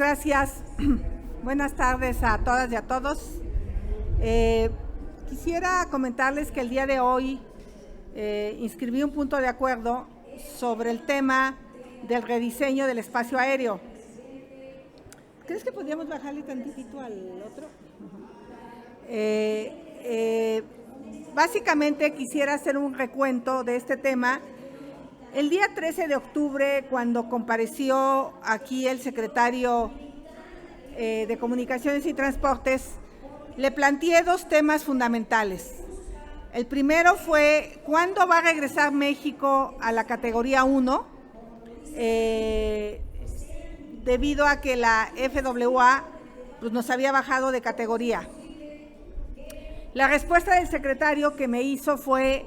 gracias. Buenas tardes a todas y a todos. Quisiera comentarles que el día de hoy inscribí un punto de acuerdo sobre el tema del rediseño del espacio aéreo. ¿Crees que podríamos bajarle tantito al otro? Básicamente quisiera hacer un recuento de este tema. El día 13 de octubre, cuando compareció aquí el secretario de Comunicaciones y Transportes, le planteé dos temas fundamentales. El primero fue, ¿cuándo va a regresar México a la categoría 1? Debido a que la FAA pues, nos había bajado de categoría. La respuesta del secretario que me hizo fue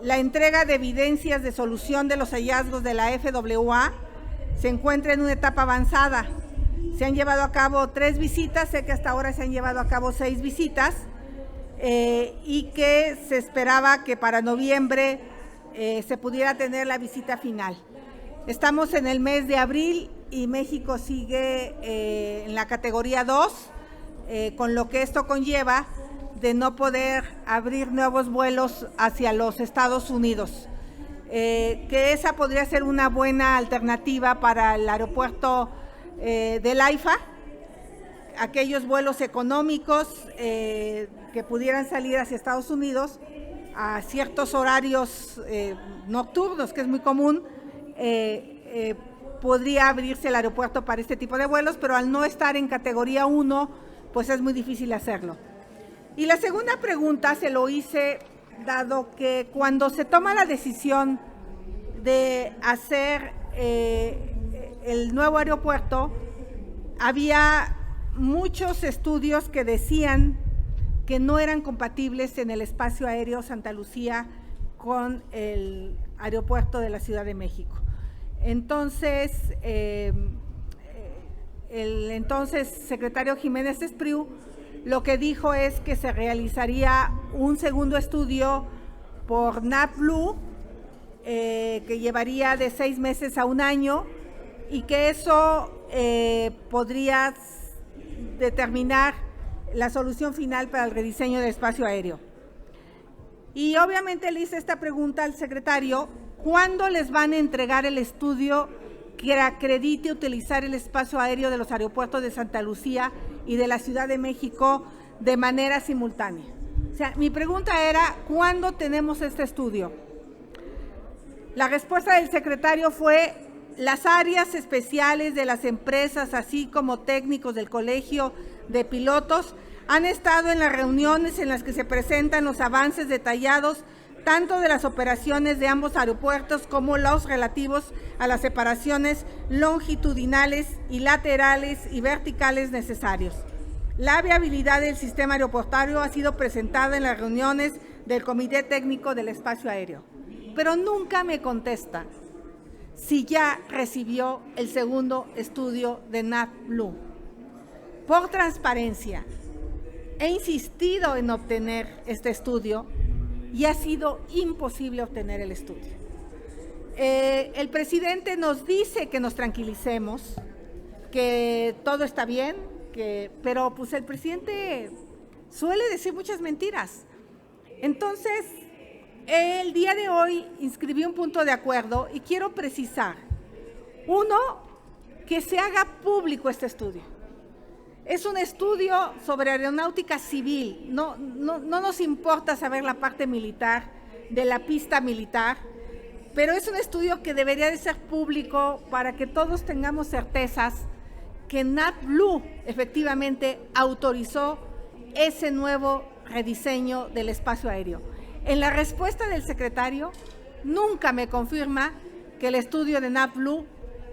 la entrega de evidencias de solución de los hallazgos de la FAA se encuentra en una etapa avanzada. Se han llevado a cabo 3 visitas, sé que hasta ahora se han llevado a cabo 6 visitas y que se esperaba que para noviembre se pudiera tener la visita final. Estamos en el mes de abril y México sigue en la categoría 2, con lo que esto conlleva de no poder abrir nuevos vuelos hacia los Estados Unidos. Que esa podría ser una buena alternativa para el aeropuerto del AIFA, aquellos vuelos económicos que pudieran salir hacia Estados Unidos a ciertos horarios nocturnos, que es muy común, podría abrirse el aeropuerto para este tipo de vuelos, pero al no estar en categoría 1, pues es muy difícil hacerlo. Y la segunda pregunta se lo hice dado que cuando se toma la decisión de hacer el nuevo aeropuerto, había muchos estudios que decían que no eran compatibles en el espacio aéreo Santa Lucía con el aeropuerto de la Ciudad de México. Entonces, el entonces secretario Jiménez Espriu lo que dijo es que se realizaría un segundo estudio por NAVBLUE, que llevaría de 6 meses a 1 año, y que eso podría determinar la solución final para el rediseño del espacio aéreo. Y obviamente le hice esta pregunta al secretario: ¿cuándo les van a entregar el estudio que acredite utilizar el espacio aéreo de los aeropuertos de Santa Lucía y de la Ciudad de México de manera simultánea? O sea, mi pregunta era, ¿cuándo tenemos este estudio? La respuesta del secretario fue: las áreas especiales de las empresas, así como técnicos del Colegio de Pilotos, han estado en las reuniones en las que se presentan los avances detallados tanto de las operaciones de ambos aeropuertos como los relativos a las separaciones longitudinales y laterales y verticales necesarios. La viabilidad del sistema aeroportuario ha sido presentada en las reuniones del Comité Técnico del Espacio Aéreo, pero nunca me contesta si ya recibió el segundo estudio de NAVBLUE. Por transparencia, he insistido en obtener este estudio y ha sido imposible obtener el estudio. El presidente nos dice que nos tranquilicemos, que todo está bien, pero pues el presidente suele decir muchas mentiras. Entonces, el día de hoy inscribí un punto de acuerdo y quiero precisar. Uno, que se haga público este estudio. Es un estudio sobre aeronáutica civil, no nos importa saber la parte militar, de la pista militar, pero es un estudio que debería de ser público para que todos tengamos certezas que NAVBLUE efectivamente autorizó ese nuevo rediseño del espacio aéreo. En la respuesta del secretario, nunca me confirma que el estudio de NAVBLUE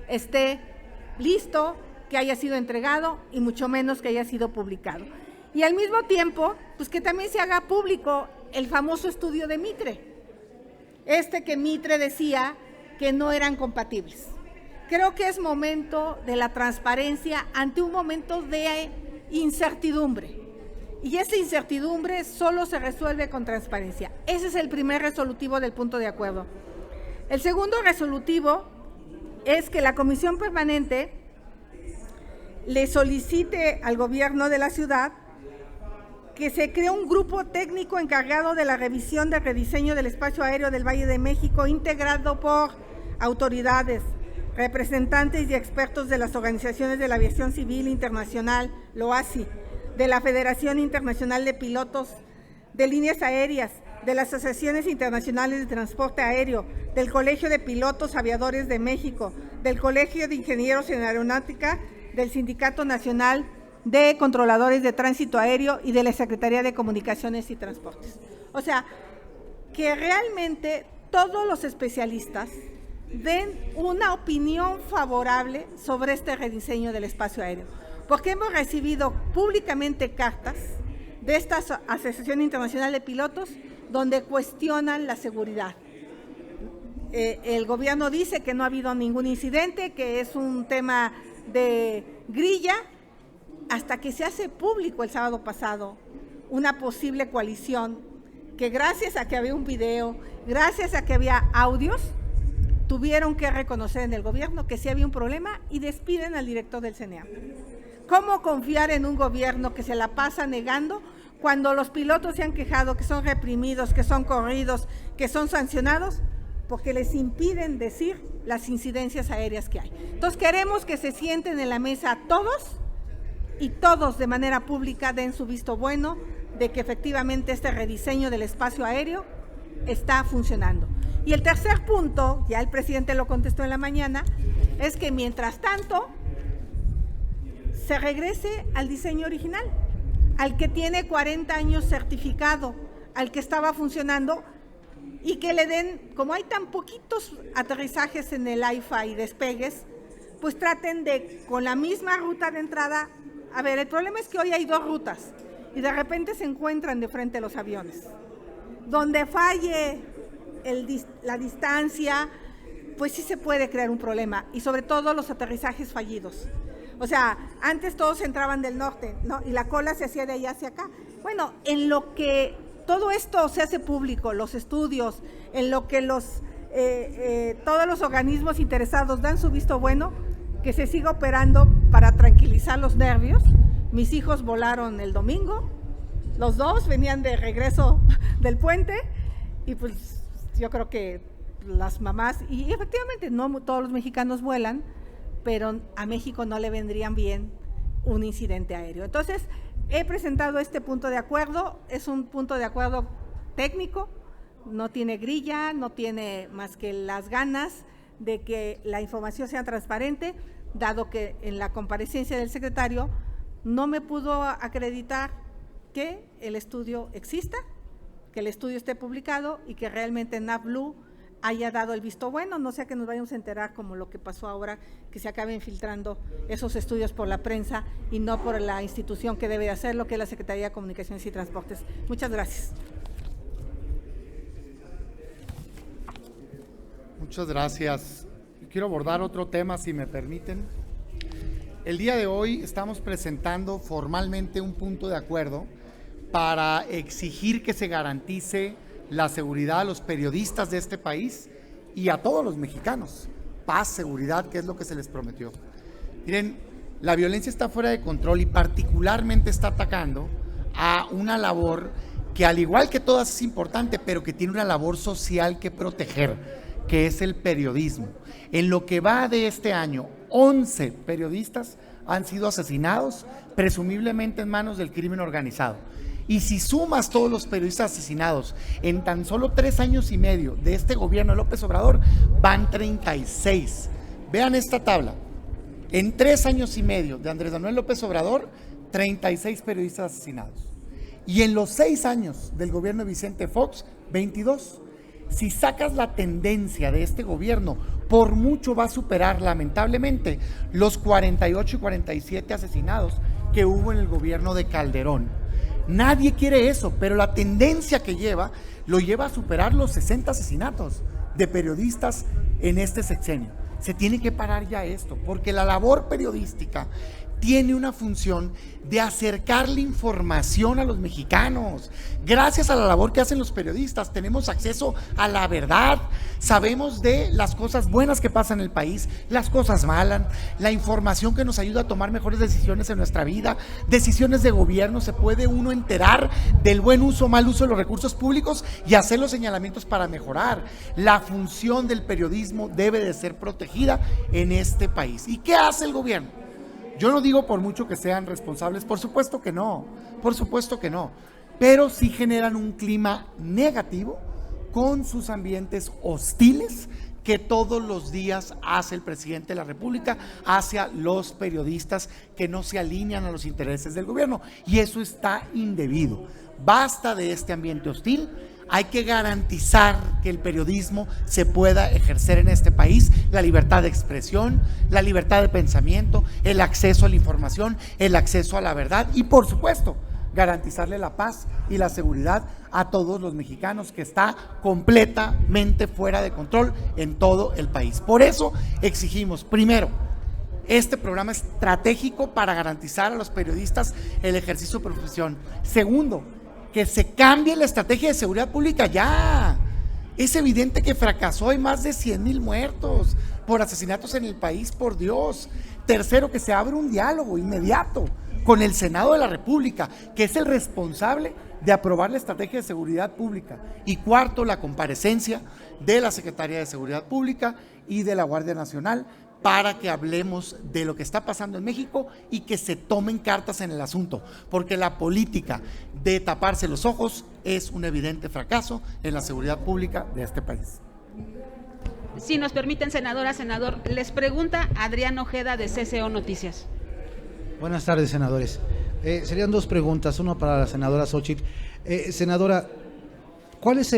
esté listo, que haya sido entregado y mucho menos que haya sido publicado. Y al mismo tiempo, pues que también se haga público el famoso estudio de Mitre, que Mitre decía que no eran compatibles. Creo que es momento de la transparencia ante un momento de incertidumbre. Y esa incertidumbre solo se resuelve con transparencia. Ese es el primer resolutivo del punto de acuerdo. El segundo resolutivo es que la Comisión Permanente le solicite al gobierno de la ciudad que se cree un grupo técnico encargado de la revisión del rediseño del espacio aéreo del Valle de México, integrado por autoridades, representantes y expertos de las organizaciones de la aviación civil internacional, LOACI, de la Federación Internacional de Pilotos de Líneas Aéreas, de las Asociaciones Internacionales de Transporte Aéreo, del Colegio de Pilotos Aviadores de México, del Colegio de Ingenieros en Aeronáutica, del Sindicato Nacional de Controladores de Tránsito Aéreo y de la Secretaría de Comunicaciones y Transportes. O sea, que realmente todos los especialistas den una opinión favorable sobre este rediseño del espacio aéreo, porque hemos recibido públicamente cartas de esta Asociación Internacional de Pilotos donde cuestionan la seguridad. El gobierno dice que no ha habido ningún incidente, que es un tema de grilla, hasta que se hace público el sábado pasado una posible coalición que, gracias a que había un video, gracias a que había audios, tuvieron que reconocer en el gobierno que sí había un problema y despiden al director del CNEAM. ¿Cómo confiar en un gobierno que se la pasa negando cuando los pilotos se han quejado que son reprimidos, que son corridos, que son sancionados? Porque les impiden decir las incidencias aéreas que hay. Entonces queremos que se sienten en la mesa todos y todos de manera pública den su visto bueno de que efectivamente este rediseño del espacio aéreo está funcionando. Y el tercer punto, ya el presidente lo contestó en la mañana, es que mientras tanto se regrese al diseño original, al que tiene 40 años certificado, al que estaba funcionando, y que le den, como hay tan poquitos aterrizajes en el AIFA y despegues, pues traten de, con la misma ruta de entrada. A ver, el problema es que hoy hay dos rutas y de repente se encuentran de frente los aviones. Donde falle la distancia, pues sí se puede crear un problema, y sobre todo los aterrizajes fallidos. O sea, antes todos entraban del norte, ¿no? Y la cola se hacía de allá hacia acá. Bueno, en lo que todo esto se hace público, los estudios, en lo que todos los organismos interesados dan su visto bueno, que se siga operando para tranquilizar los nervios. Mis hijos volaron el domingo, los dos venían de regreso del puente, y pues yo creo que las mamás, y efectivamente no todos los mexicanos vuelan, pero a México no le vendrían bien un incidente aéreo. Entonces, he presentado este punto de acuerdo, es un punto de acuerdo técnico, no tiene grilla, no tiene más que las ganas de que la información sea transparente, dado que en la comparecencia del secretario no me pudo acreditar que el estudio exista, que el estudio esté publicado y que realmente NAVBLUE haya dado el visto bueno, no sea que nos vayamos a enterar como lo que pasó ahora, que se acaben filtrando esos estudios por la prensa y no por la institución que debe hacerlo, que es la Secretaría de Comunicaciones y Transportes. Muchas gracias. Muchas gracias. Quiero abordar otro tema, si me permiten. El día de hoy estamos presentando formalmente un punto de acuerdo para exigir que se garantice la seguridad a los periodistas de este país y a todos los mexicanos. Paz, seguridad, que es lo que se les prometió. Miren, la violencia está fuera de control y particularmente está atacando a una labor que, al igual que todas, es importante, pero que tiene una labor social que proteger, que es el periodismo. En lo que va de este año, 11 periodistas han sido asesinados, presumiblemente en manos del crimen organizado. Y si sumas todos los periodistas asesinados en tan solo 3 años y medio de este gobierno de López Obrador, van 36. Vean esta tabla. En 3 años y medio de Andrés Manuel López Obrador, 36 periodistas asesinados. Y en los 6 años del gobierno de Vicente Fox, 22. Si sacas la tendencia de este gobierno, por mucho va a superar, lamentablemente, los 48 y 47 asesinados que hubo en el gobierno de Calderón. Nadie quiere eso, pero la tendencia que lleva, lo lleva a superar los 60 asesinatos de periodistas en este sexenio. Se tiene que parar ya esto, porque la labor periodística tiene una función de acercarle información a los mexicanos. Gracias a la labor que hacen los periodistas, tenemos acceso a la verdad, sabemos de las cosas buenas que pasan en el país, las cosas malas, la información que nos ayuda a tomar mejores decisiones en nuestra vida, decisiones de gobierno. Se puede uno enterar del buen uso o mal uso de los recursos públicos y hacer los señalamientos para mejorar. La función del periodismo debe de ser protegida en este país. ¿Y qué hace el gobierno? Yo no digo por mucho que sean responsables, por supuesto que no, pero sí generan un clima negativo con sus ambientes hostiles que todos los días hace el presidente de la República hacia los periodistas que no se alinean a los intereses del gobierno, y eso está indebido. Basta de este ambiente hostil. Hay que garantizar que el periodismo se pueda ejercer en este país, la libertad de expresión, la libertad de pensamiento, el acceso a la información, el acceso a la verdad y, por supuesto, garantizarle la paz y la seguridad a todos los mexicanos, que está completamente fuera de control en todo el país. Por eso exigimos, primero, este programa estratégico para garantizar a los periodistas el ejercicio de profesión. Segundo, que se cambie la estrategia de seguridad pública ya. Es evidente que fracasó, hay más de 100,000 muertos por asesinatos en el país, por Dios. Tercero, que se abra un diálogo inmediato con el Senado de la República, que es el responsable de aprobar la estrategia de seguridad pública. Y cuarto, la comparecencia de la Secretaría de Seguridad Pública y de la Guardia Nacional para que hablemos de lo que está pasando en México y que se tomen cartas en el asunto, porque la política de taparse los ojos es un evidente fracaso en la seguridad pública de este país. Si nos permiten, senadora, senador, les pregunta Adrián Ojeda de CCO Noticias. Buenas tardes, senadores. Serían dos preguntas, una para la senadora Xóchitl. Senadora, ¿cuál es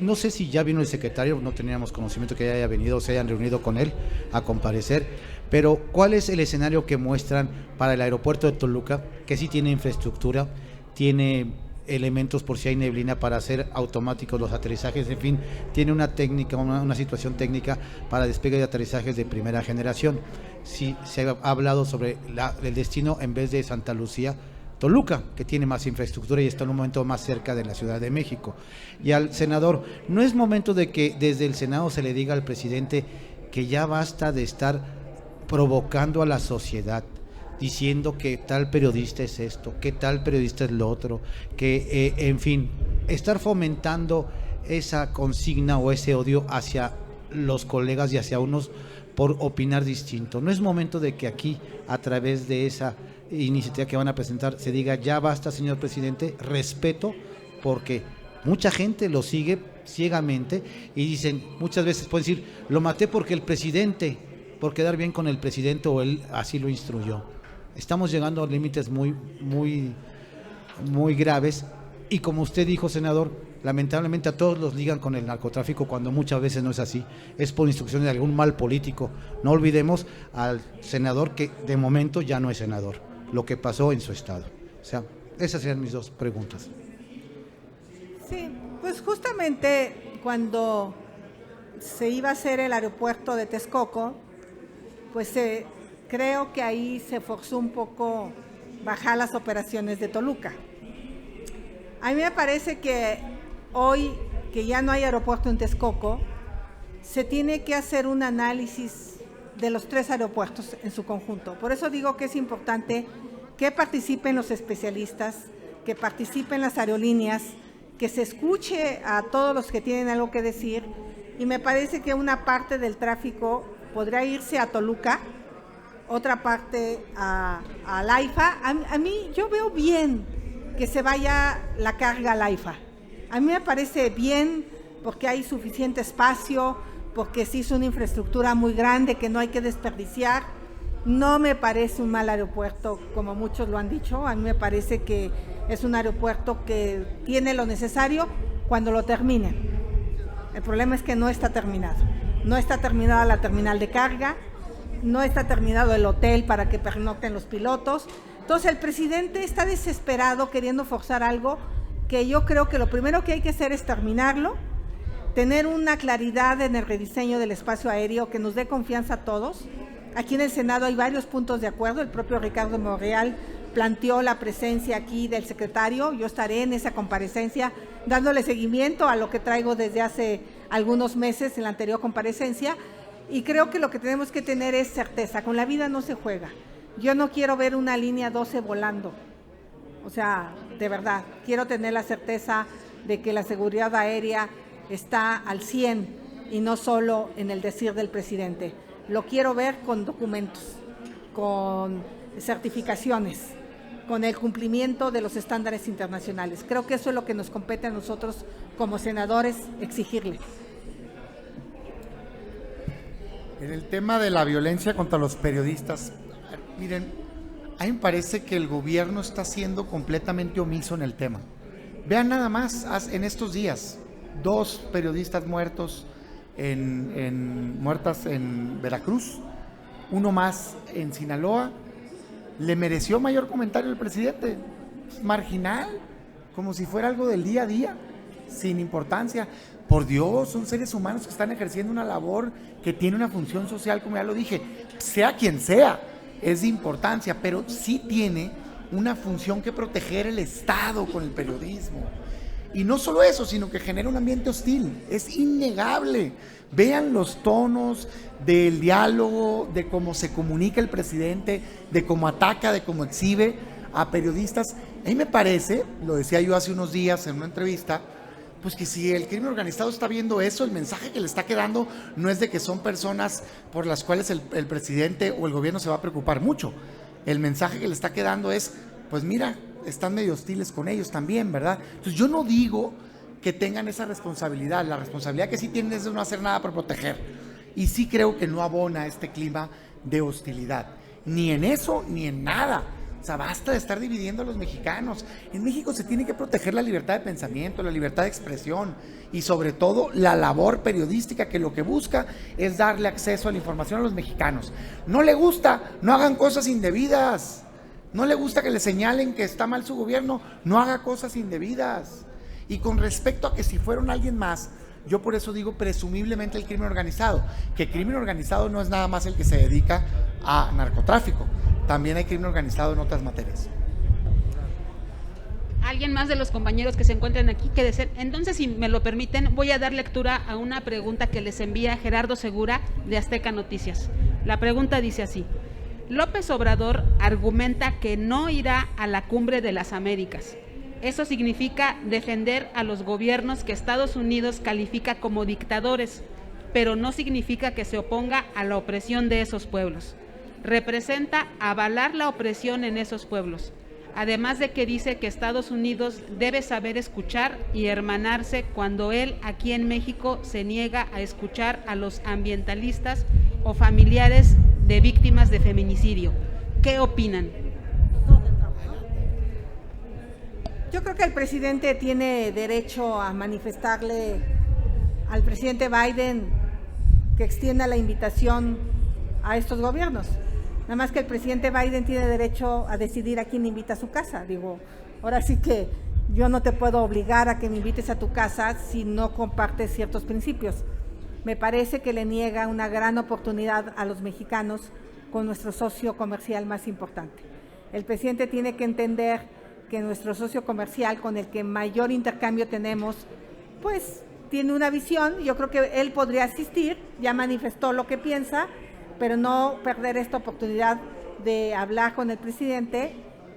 no sé si ya vino el secretario, no teníamos conocimiento que ya haya venido o se hayan reunido con él a comparecer, pero ¿cuál es el escenario que muestran para el aeropuerto de Toluca, que sí tiene infraestructura, tiene elementos por si hay neblina para hacer automáticos los aterrizajes, en fin, tiene una técnica, una situación técnica para despegue de aterrizajes de primera generación? Sí, se ha hablado sobre el destino en vez de Santa Lucía, Toluca, que tiene más infraestructura y está en un momento más cerca de la Ciudad de México. Y al senador, ¿no es momento de que desde el Senado se le diga al presidente que ya basta de estar provocando a la sociedad, diciendo que tal periodista es esto, que tal periodista es lo otro, que en fin, estar fomentando esa consigna o ese odio hacia los colegas y hacia unos por opinar distinto? ¿No es momento de que aquí, a través de esa iniciativa que van a presentar, se diga ya basta, señor presidente, respeto, porque mucha gente lo sigue ciegamente y dicen, muchas veces pueden decir, lo maté porque el presidente, por quedar bien con el presidente o él así lo instruyó? Estamos llegando a límites muy graves y, como usted dijo, senador, lamentablemente a todos los ligan con el narcotráfico cuando muchas veces no es así, es por instrucción de algún mal político. No olvidemos al senador que de momento ya no es senador, lo que pasó en su estado. O sea, esas serían mis dos preguntas. Sí, pues justamente cuando se iba a hacer el aeropuerto de Texcoco, pues creo que ahí se forzó un poco bajar las operaciones de Toluca. A mí me parece que hoy, que ya no hay aeropuerto en Texcoco, se tiene que hacer un análisis de los tres aeropuertos en su conjunto. Por eso digo que es importante que participen los especialistas, que participen las aerolíneas, que se escuche a todos los que tienen algo que decir, y me parece que una parte del tráfico podría irse a Toluca, otra parte a AIFA. A mí, yo veo bien que se vaya la carga al AIFA. A mí me parece bien porque hay suficiente espacio, porque se hizo una infraestructura muy grande que no hay que desperdiciar. No me parece un mal aeropuerto, como muchos lo han dicho. A mí me parece que es un aeropuerto que tiene lo necesario cuando lo terminen. El problema es que no está terminado. No está terminada la terminal de carga, no está terminado el hotel para que pernocten los pilotos. Entonces el presidente está desesperado queriendo forzar algo que yo creo que lo primero que hay que hacer es terminarlo, tener una claridad en el rediseño del espacio aéreo que nos dé confianza a todos, Aquí en el Senado hay varios puntos de acuerdo. El propio Ricardo Monreal planteó la presencia aquí del secretario. Yo estaré en esa comparecencia dándole seguimiento a lo que traigo desde hace algunos meses en la anterior comparecencia, y creo que lo que tenemos que tener es certeza. Con la vida no se juega. Yo no quiero ver una línea 12 volando. O sea, de verdad, quiero tener la certeza de que la seguridad aérea está al 100 y no solo en el decir del presidente. Lo quiero ver con documentos, con certificaciones, con el cumplimiento de los estándares internacionales. Creo que eso es lo que nos compete a nosotros como senadores exigirle. En el tema de la violencia contra los periodistas, miren, a mí me parece que el gobierno está siendo completamente omiso en el tema. Vean nada más, en estos días, 2 periodistas muertas en Veracruz, uno más en Sinaloa. ¿Le mereció mayor comentario el presidente? Marginal, como si fuera algo del día a día, sin importancia. Por Dios, son seres humanos que están ejerciendo una labor que tiene una función social, como ya lo dije, sea quien sea, es de importancia, pero sí tiene una función que proteger el Estado con el periodismo. Y no solo eso, sino que genera un ambiente hostil, es innegable. Vean los tonos del diálogo, de cómo se comunica el presidente, de cómo ataca, de cómo exhibe a periodistas. A mí me parece, lo decía yo hace unos días en una entrevista, pues que si el crimen organizado está viendo eso, el mensaje que le está quedando no es de que son personas por las cuales el presidente o el gobierno se va a preocupar mucho. El mensaje que le está quedando es, pues mira, están medio hostiles con ellos también, ¿verdad? Entonces yo no digo que tengan esa responsabilidad. La responsabilidad que sí tienen es de no hacer nada por proteger. Y sí creo que no abona este clima de hostilidad. Ni en eso, ni en nada. O sea, basta de estar dividiendo a los mexicanos. En México se tiene que proteger la libertad de pensamiento, la libertad de expresión y sobre todo la labor periodística, que lo que busca es darle acceso a la información a los mexicanos. No le gusta, no hagan cosas indebidas. No le gusta que le señalen que está mal su gobierno, no haga cosas indebidas. Y con respecto a que si fueron alguien más, yo por eso digo presumiblemente el crimen organizado, que crimen organizado no es nada más el que se dedica a narcotráfico, también hay crimen organizado en otras materias. ¿Alguien más de los compañeros que se encuentran aquí que deseen? Entonces, si me lo permiten, voy a dar lectura a una pregunta que les envía Gerardo Segura de Azteca Noticias. La pregunta dice así: López Obrador argumenta que no irá a la Cumbre de las Américas. Eso significa defender a los gobiernos que Estados Unidos califica como dictadores, pero no significa que se oponga a la opresión de esos pueblos. Representa avalar la opresión en esos pueblos, además de que dice que Estados Unidos debe saber escuchar y hermanarse cuando él aquí en México se niega a escuchar a los ambientalistas o familiares de víctimas de feminicidio. ¿Qué opinan? Yo creo que el presidente tiene derecho a manifestarle al presidente Biden que extienda la invitación a estos gobiernos. Nada más que el presidente Biden tiene derecho a decidir a quién invita a su casa. Digo, ahora sí que yo no te puedo obligar a que me invites a tu casa si no compartes ciertos principios. Me parece que le niega una gran oportunidad a los mexicanos con nuestro socio comercial más importante. El presidente tiene que entender que nuestro socio comercial con el que mayor intercambio tenemos, pues tiene una visión. Yo creo que él podría asistir, ya manifestó lo que piensa, pero no perder esta oportunidad de hablar con el presidente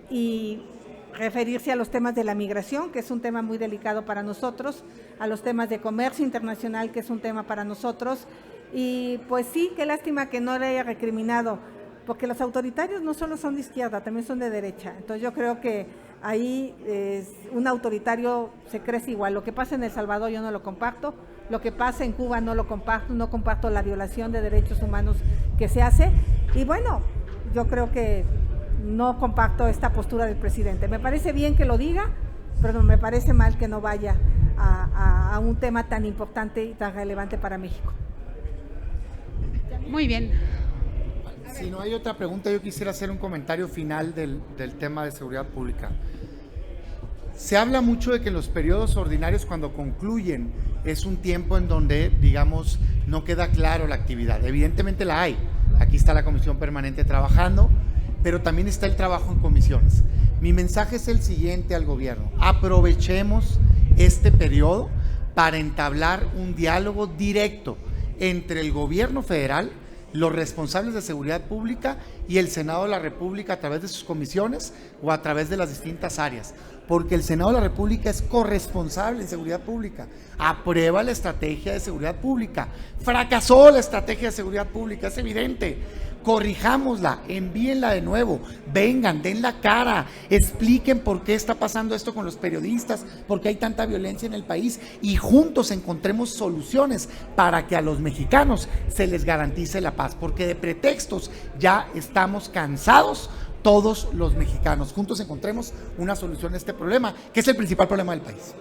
y referirse a los temas de la migración, que es un tema muy delicado para nosotros, a los temas de comercio internacional, que es un tema para nosotros. Y pues sí, qué lástima que no le haya recriminado, porque los autoritarios no solo son de izquierda, también son de derecha. Entonces yo creo que ahí un autoritario se crece igual. Lo que pasa en El Salvador yo no lo comparto, lo que pasa en Cuba no lo comparto, no comparto la violación de derechos humanos que se hace. Y bueno, yo creo que no comparto esta postura del presidente. Me parece bien que lo diga, pero me parece mal que no vaya a un tema tan importante y tan relevante para México. Muy bien. Si no hay otra pregunta, yo quisiera hacer un comentario final del tema de seguridad pública. Se habla mucho de que los periodos ordinarios, cuando concluyen, es un tiempo en donde, digamos, no queda claro la actividad. Evidentemente la hay, aquí está la comisión permanente trabajando, pero también está el trabajo en comisiones. Mi mensaje es el siguiente al gobierno: aprovechemos este periodo para entablar un diálogo directo entre el gobierno federal, los responsables de seguridad pública y el Senado de la República a través de sus comisiones o a través de las distintas áreas, porque el Senado de la República es corresponsable en seguridad pública, aprueba la estrategia de seguridad pública, fracasó la estrategia de seguridad pública, es evidente. Corrijámosla, envíenla de nuevo, vengan, den la cara, expliquen por qué está pasando esto con los periodistas, por qué hay tanta violencia en el país, y juntos encontremos soluciones para que a los mexicanos se les garantice la paz, porque de pretextos ya estamos cansados todos los mexicanos. Juntos encontremos una solución a este problema, que es el principal problema del país.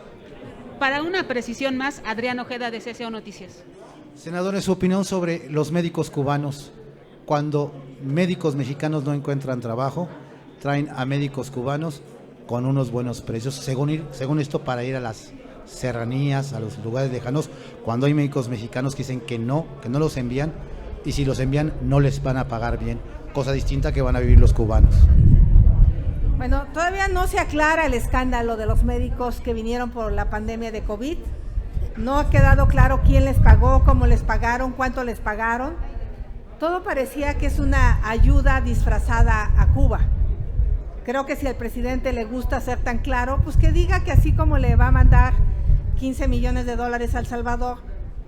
Para una precisión más, Adrián Ojeda, de CCO Noticias. Senadores, su opinión sobre los médicos cubanos. Cuando médicos mexicanos no encuentran trabajo, traen a médicos cubanos con unos buenos precios, según esto, para ir a las serranías, a los lugares lejanos, cuando hay médicos mexicanos que dicen que no los envían, y si los envían no les van a pagar bien, cosa distinta que van a vivir los cubanos. Bueno, todavía no se aclara el escándalo de los médicos que vinieron por la pandemia de COVID. No ha quedado claro quién les pagó, cómo les pagaron, cuánto les pagaron. Todo parecía que es una ayuda disfrazada a Cuba. Creo que si al presidente le gusta ser tan claro, pues que diga que así como le va a mandar 15 millones de dólares a El Salvador,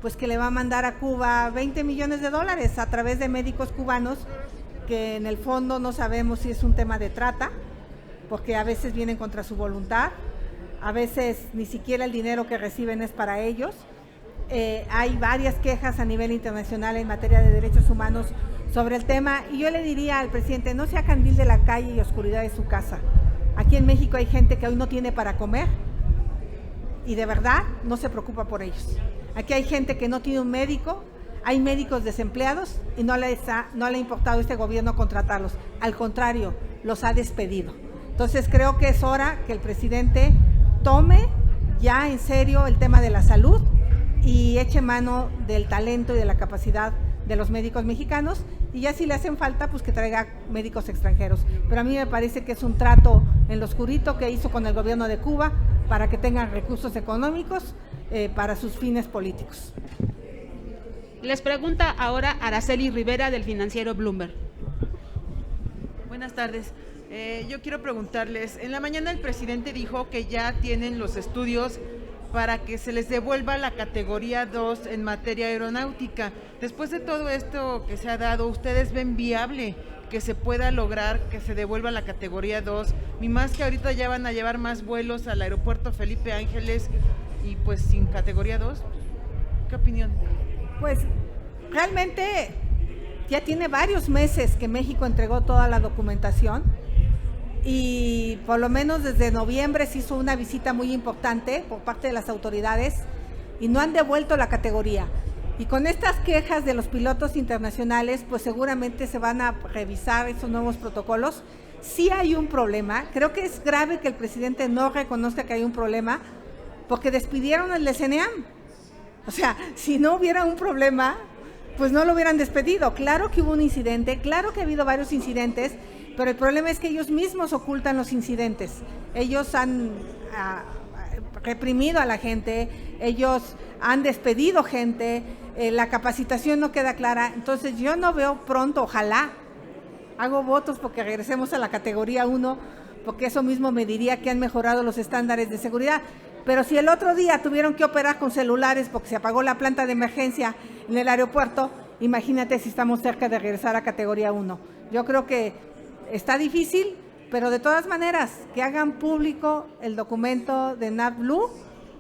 pues que le va a mandar a Cuba 20 millones de dólares a través de médicos cubanos, que en el fondo no sabemos si es un tema de trata, porque a veces vienen contra su voluntad, a veces ni siquiera el dinero que reciben es para ellos. Hay varias quejas a nivel internacional en materia de derechos humanos sobre el tema, y yo le diría al presidente: no sea candil de la calle y oscuridad de su casa. Aquí en México hay gente que hoy no tiene para comer y de verdad no se preocupa por ellos. Aquí hay gente que no tiene un médico, hay médicos desempleados y no le ha importado este gobierno contratarlos, al contrario, los ha despedido. Entonces creo que es hora que el presidente tome ya en serio el tema de la salud y eche mano del talento y de la capacidad de los médicos mexicanos, y ya si le hacen falta, pues que traiga médicos extranjeros. Pero a mí me parece que es un trato en lo oscurito que hizo con el gobierno de Cuba para que tengan recursos económicos para sus fines políticos. Les pregunta ahora Araceli Rivera, del financiero Bloomberg. Buenas tardes. Yo quiero preguntarles, en la mañana el presidente dijo que ya tienen los estudios para que se les devuelva la categoría 2 en materia aeronáutica. Después de todo esto que se ha dado, ¿ustedes ven viable que se pueda lograr que se devuelva la categoría 2? Ni más que ahorita ya van a llevar más vuelos al aeropuerto Felipe Ángeles y pues sin categoría 2. ¿Qué opinión? Pues realmente ya tiene varios meses que México entregó toda la documentación, y por lo menos desde noviembre se hizo una visita muy importante por parte de las autoridades y no han devuelto la categoría. Y con estas quejas de los pilotos internacionales, pues seguramente se van a revisar esos nuevos protocolos. Sí hay un problema, creo que es grave que el presidente no reconozca que hay un problema, porque despidieron al de CNEAM. O sea, si no hubiera un problema, pues no lo hubieran despedido. Claro que hubo un incidente, claro que ha habido varios incidentes, pero el problema es que ellos mismos ocultan los incidentes. Ellos han reprimido a la gente, ellos han despedido gente, la capacitación no queda clara. Entonces yo no veo pronto, ojalá, hago votos porque regresemos a la categoría 1, porque eso mismo me diría que han mejorado los estándares de seguridad. Pero si el otro día tuvieron que operar con celulares porque se apagó la planta de emergencia en el aeropuerto, imagínate si estamos cerca de regresar a categoría 1. Yo creo que está difícil, pero de todas maneras, que hagan público el documento de NAVBLUE,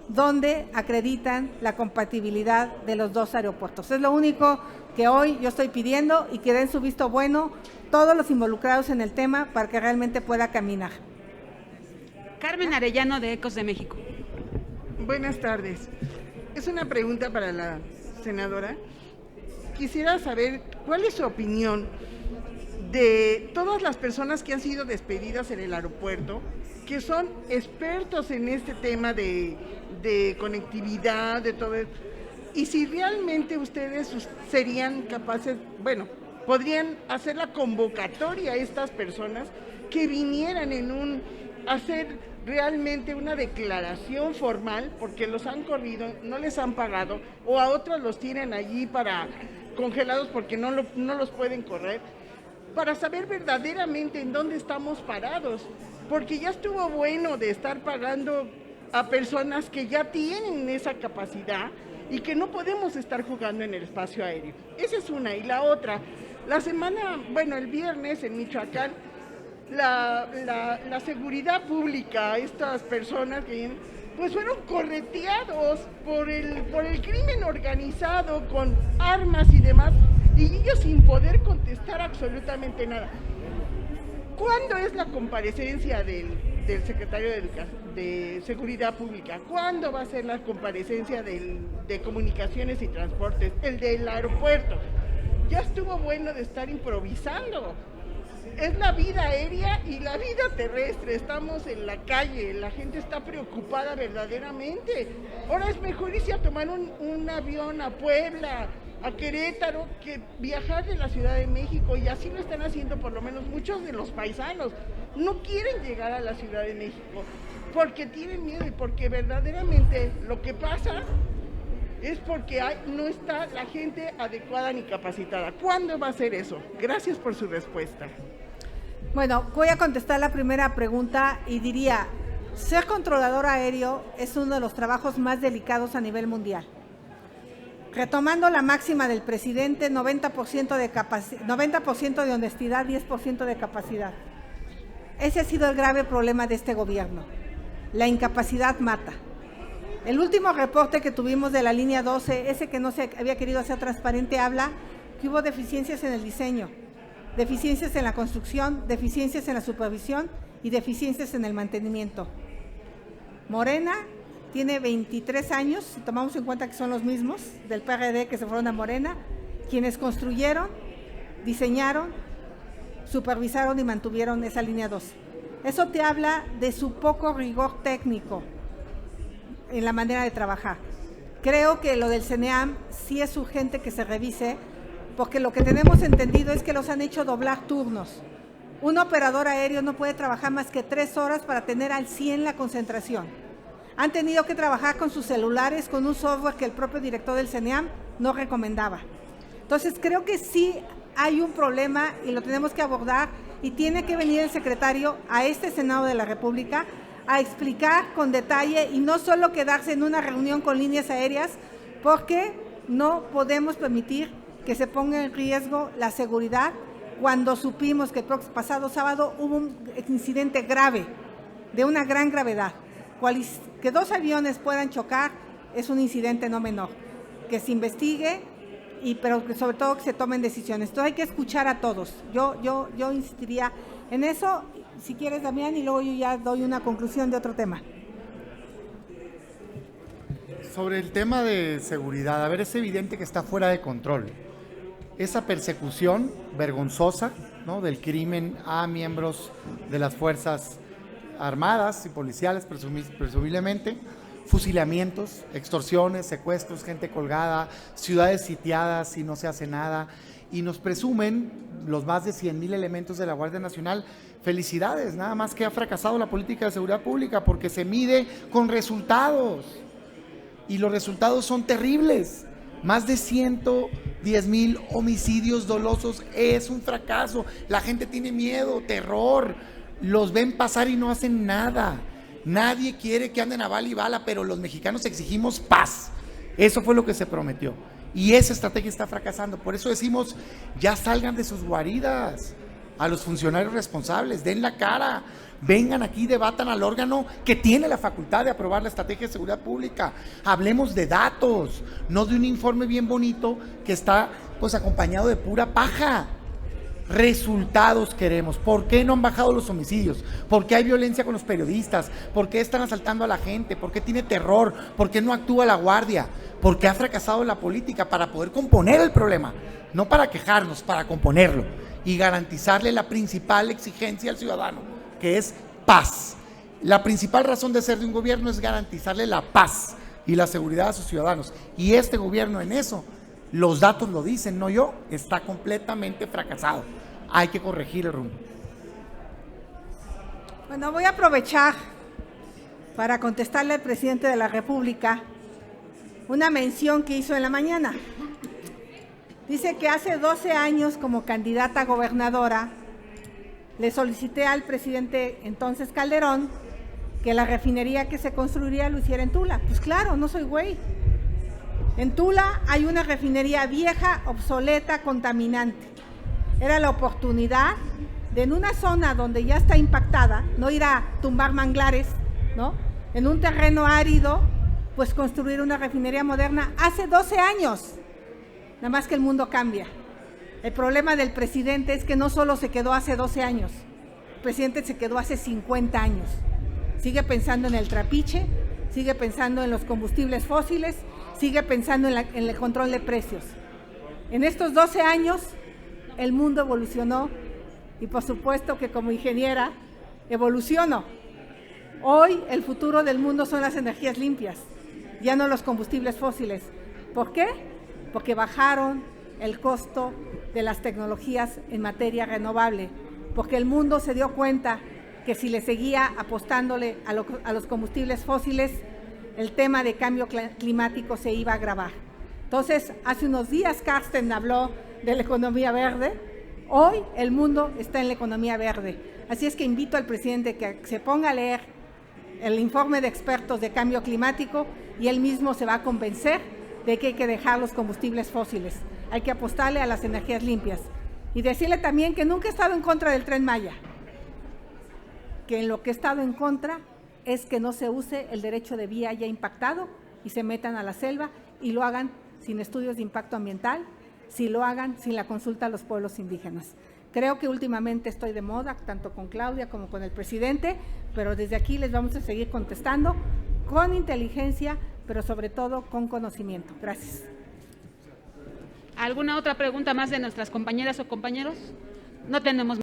donde acreditan la compatibilidad de los dos aeropuertos. Es lo único que hoy yo estoy pidiendo, y que den su visto bueno todos los involucrados en el tema para que realmente pueda caminar. Carmen Arellano, de Ecos de México. Buenas tardes. Es una pregunta para la senadora. Quisiera saber cuál es su opinión de todas las personas que han sido despedidas en el aeropuerto, que son expertos en este tema de conectividad, de todo eso, y si realmente ustedes serían capaces, bueno, podrían hacer la convocatoria a estas personas que vinieran hacer realmente una declaración formal, porque los han corrido, no les han pagado, o a otros los tienen allí congelados porque no los pueden correr, para saber verdaderamente en dónde estamos parados, porque ya estuvo bueno de estar pagando a personas que ya tienen esa capacidad y que no podemos estar jugando en el espacio aéreo. Esa es una. Y la otra, el viernes en Michoacán, la seguridad pública, estas personas que pues fueron correteados por el crimen organizado con armas y demás, y ellos sin poder contestar absolutamente nada. ¿Cuándo es la comparecencia del secretario de Seguridad Pública? ¿Cuándo va a ser la comparecencia de Comunicaciones y Transportes? El del aeropuerto. Ya estuvo bueno de estar improvisando. Es la vida aérea y la vida terrestre. Estamos en la calle, la gente está preocupada verdaderamente. Ahora es mejor irse a tomar un avión a Puebla, a Querétaro, que viajar de la Ciudad de México, y así lo están haciendo por lo menos muchos de los paisanos. No quieren llegar a la Ciudad de México porque tienen miedo y porque verdaderamente lo que pasa es porque no está la gente adecuada ni capacitada. ¿Cuándo va a ser eso? Gracias por su respuesta. Bueno, voy a contestar la primera pregunta y diría, ser controlador aéreo es uno de los trabajos más delicados a nivel mundial. Retomando la máxima del presidente, 90% de honestidad, 10% de capacidad. Ese ha sido el grave problema de este gobierno. La incapacidad mata. El último reporte que tuvimos de la línea 12, ese que no se había querido hacer transparente, habla que hubo deficiencias en el diseño, deficiencias en la construcción, deficiencias en la supervisión y deficiencias en el mantenimiento. Morena tiene 23 años, si tomamos en cuenta que son los mismos del PRD que se fueron a Morena, quienes construyeron, diseñaron, supervisaron y mantuvieron esa línea 12. Eso te habla de su poco rigor técnico en la manera de trabajar. Creo que lo del CENEAM sí es urgente que se revise, porque lo que tenemos entendido es que los han hecho doblar turnos. Un operador aéreo no puede trabajar más que 3 horas para tener al 100 la concentración. Han tenido que trabajar con sus celulares, con un software que el propio director del CENEAM no recomendaba. Entonces creo que sí hay un problema y lo tenemos que abordar, y tiene que venir el secretario a este Senado de la República a explicar con detalle y no solo quedarse en una reunión con líneas aéreas, porque no podemos permitir que se ponga en riesgo la seguridad cuando supimos que el pasado sábado hubo un incidente grave, de una gran gravedad. Que 2 aviones puedan chocar es un incidente no menor, que se investigue, pero que sobre todo que se tomen decisiones. Entonces hay que escuchar a todos. Yo insistiría en eso, si quieres, Damián, y luego yo ya doy una conclusión de otro tema. Sobre el tema de seguridad, a ver, es evidente que está fuera de control. Esa persecución vergonzosa, ¿no?, del crimen a miembros de las fuerzas armadas y policiales, presumiblemente, fusilamientos, extorsiones, secuestros, gente colgada, ciudades sitiadas y no se hace nada, y nos presumen los más de 100,000 elementos de la Guardia Nacional. Felicidades, nada más que ha fracasado la política de seguridad pública, porque se mide con resultados, y los resultados son terribles. Más de 110,000 homicidios dolosos es un fracaso. La gente tiene miedo, terror, los ven pasar y no hacen nada. Nadie quiere que anden a bala y bala, pero los mexicanos exigimos paz. Eso fue lo que se prometió, y esa estrategia está fracasando. Por eso decimos, ya salgan de sus guaridas a los funcionarios responsables, den la cara, vengan aquí, debatan al órgano que tiene la facultad de aprobar la estrategia de seguridad pública. Hablemos de datos, no de un informe bien bonito que está pues acompañado de pura paja. Resultados queremos. ¿Por qué no han bajado los homicidios? ¿Por qué hay violencia con los periodistas? ¿Por qué están asaltando a la gente? ¿Por qué tiene terror? ¿Por qué no actúa la Guardia? ¿Por qué ha fracasado la política? Para poder componer el problema, no para quejarnos, para componerlo y garantizarle la principal exigencia al ciudadano, que es paz. La principal razón de ser de un gobierno es garantizarle la paz y la seguridad a sus ciudadanos, y este gobierno en eso Los datos lo dicen, no yo. Está completamente fracasado. Hay que corregir el rumbo. Bueno, voy a aprovechar para contestarle al presidente de la República una mención que hizo en la mañana. Dice que hace 12 años, como candidata a gobernadora, le solicité al presidente entonces Calderón que la refinería que se construiría lo hiciera en Tula. Pues claro, no soy güey. En Tula hay una refinería vieja, obsoleta, contaminante. Era la oportunidad de, en una zona donde ya está impactada, no ir a tumbar manglares, ¿no? En un terreno árido, pues construir una refinería moderna hace 12 años. Nada más que el mundo cambia. El problema del presidente es que no solo se quedó hace 12 años, el presidente se quedó hace 50 años. Sigue pensando en el trapiche, sigue pensando en los combustibles fósiles, sigue pensando en el control de precios. En estos 12 años, el mundo evolucionó y por supuesto que como ingeniera evoluciono. Hoy el futuro del mundo son las energías limpias, ya no los combustibles fósiles. ¿Por qué? Porque bajaron el costo de las tecnologías en materia renovable, porque el mundo se dio cuenta que si le seguía apostándole a los combustibles fósiles, el tema de cambio climático se iba a agravar. Entonces, hace unos días Carsten habló de la economía verde. Hoy el mundo está en la economía verde. Así es que invito al presidente que se ponga a leer el informe de expertos de cambio climático y él mismo se va a convencer de que hay que dejar los combustibles fósiles. Hay que apostarle a las energías limpias. Y decirle también que nunca he estado en contra del Tren Maya, que en lo que he estado en contra es que no se use el derecho de vía ya impactado y se metan a la selva y lo hagan sin estudios de impacto ambiental, si lo hagan sin la consulta a los pueblos indígenas. Creo que últimamente estoy de moda, tanto con Claudia como con el presidente, pero desde aquí les vamos a seguir contestando con inteligencia, pero sobre todo con conocimiento. Gracias. ¿Alguna otra pregunta más de nuestras compañeras o compañeros? No tenemos